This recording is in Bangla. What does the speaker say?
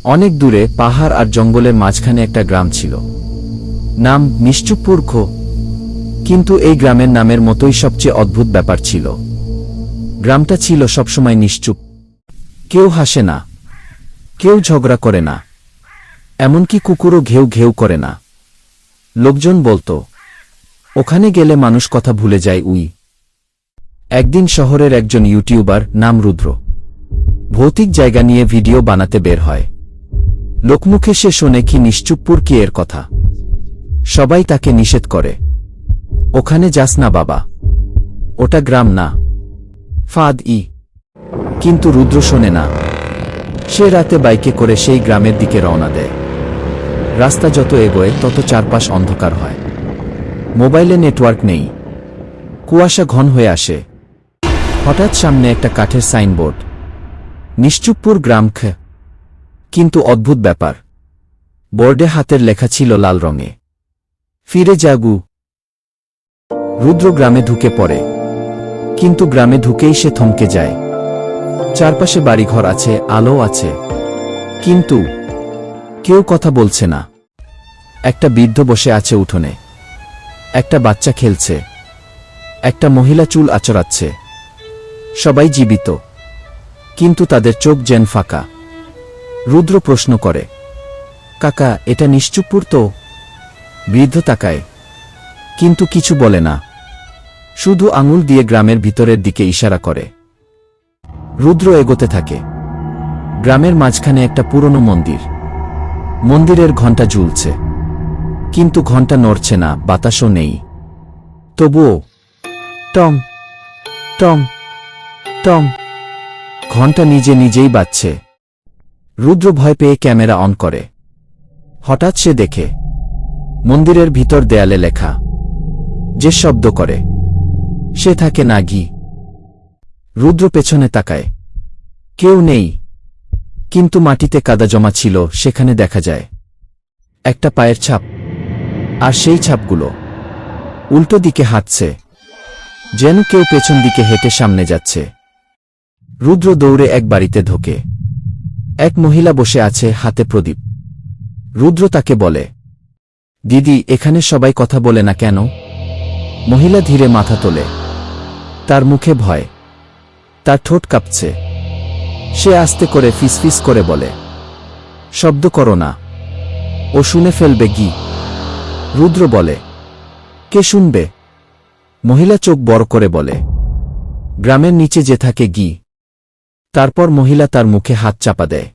অনেক দূরে পাহাড় আর জঙ্গলের মাঝখানে একটা গ্রাম ছিল। নাম নিশ্চুপপুর খো। কিন্তু এই গ্রামের নামের মতোই সবচেয়ে অদ্ভুত ব্যাপার ছিল। গ্রামটা ছিল সবসময় নিশ্চুপ। কেউ হাসে না, কেউ ঝগড়া করে না, এমনকি কুকুরও ঘেউ ঘেউ করে না। লোকজন বলতো, ওখানে গেলে মানুষ কথা ভুলে যায়। একদিন শহরের একজন ইউটিউবার নাম রুদ্র ভৌতিক জায়গা নিয়ে ভিডিও বানাতে বের হয়। লোকমুখে সে শোনে কি নিশ্চুপপুর কি এর কথা। সবাই তাকে নিষেধ করে, ওখানে যাস না বাবা, ওটা গ্রাম না, ফাঁদ। কিন্তু রুদ্র শোনে না। সে রাতে বাইকে করে সেই গ্রামের দিকে রওনা দেয়। রাস্তা যত এগোয় তত চারপাশ অন্ধকার হয়। মোবাইলে নেটওয়ার্ক নেই, কুয়াশা ঘন হয়ে আসে। হঠাৎ সামনে একটা কাঠের সাইনবোর্ড, নিশ্চুপপুর গ্রাম খ। কিন্তু অদ্ভুত ব্যাপার, বোর্ডে হাতের লেখা ছিল লাল রঙে, ফিরে যাগু। রুদ্র গ্রামে ঢুকে পড়ে, কিন্তু গ্রামে ঢুকেই সে থমকে যায়। চারপাশে বাড়িঘর আছে, আলো আছে, কিন্তু কেউ কথা বলছে না। একটা বৃদ্ধ বসে আছে উঠোনে, একটা বাচ্চা খেলছে, একটা মহিলা চুল আঁচড়াচ্ছে। সবাই জীবিত, কিন্তু তাদের চোখ যেন ফাঁকা। রুদ্র প্রশ্ন করে, কাকা, এটা নিশ্চুপপুর তো? বৃদ্ধ তাকায়, কিন্তু কিছু বলে না, শুধু আঙুল দিয়ে গ্রামের ভিতরের দিকে ইশারা করে। রুদ্র এগোতে থাকে। গ্রামের মাঝখানে একটা পুরনো মন্দির। মন্দিরের ঘণ্টা ঝুলছে, কিন্তু ঘণ্টা নড়ছে না, বাতাসও নেই। তবুও টং টং টং ঘণ্টা নিজে নিজেই বাজছে। রুদ্র ভয় পেয়ে ক্যামেরা অন করে। হঠাৎ সে দেখে মন্দিরের ভিতর দেয়ালে লেখা, যে শব্দ করে সে থাকে নাগি। রুদ্র পেছনে তাকায়, কেউ নেই, কিন্তু মাটিতে কাদা জমা ছিল। সেখানে দেখা যায় একটা পায়ের ছাপ, আর সেই ছাপগুলো উল্টো দিকে হাঁটছে, যেন কেউ পেছন দিকে হেঁটে সামনে যাচ্ছে। রুদ্র দৌড়ে এক বাড়িতে ঢোকে। এক মহিলা বসে আছে, হাতে প্রদীপ। রুদ্র তাকে বলে, দিদি, এখানে সবাই কথা বলে না কেন? মহিলা ধীরে মাথা তোলে, তার মুখে ভয়, তার ঠোঁট কাঁপছে। সে আস্তে করে ফিসফিস করে বলে, শব্দ করো না, ও শুনে ফেলবে গি। রুদ্র বলে, কে শুনবে? মহিলা চোখ বড় করে বলে, গ্রামের নিচে যে থাকে গি। তারপর মহিলা তার মুখে হাত চাপা দেয়।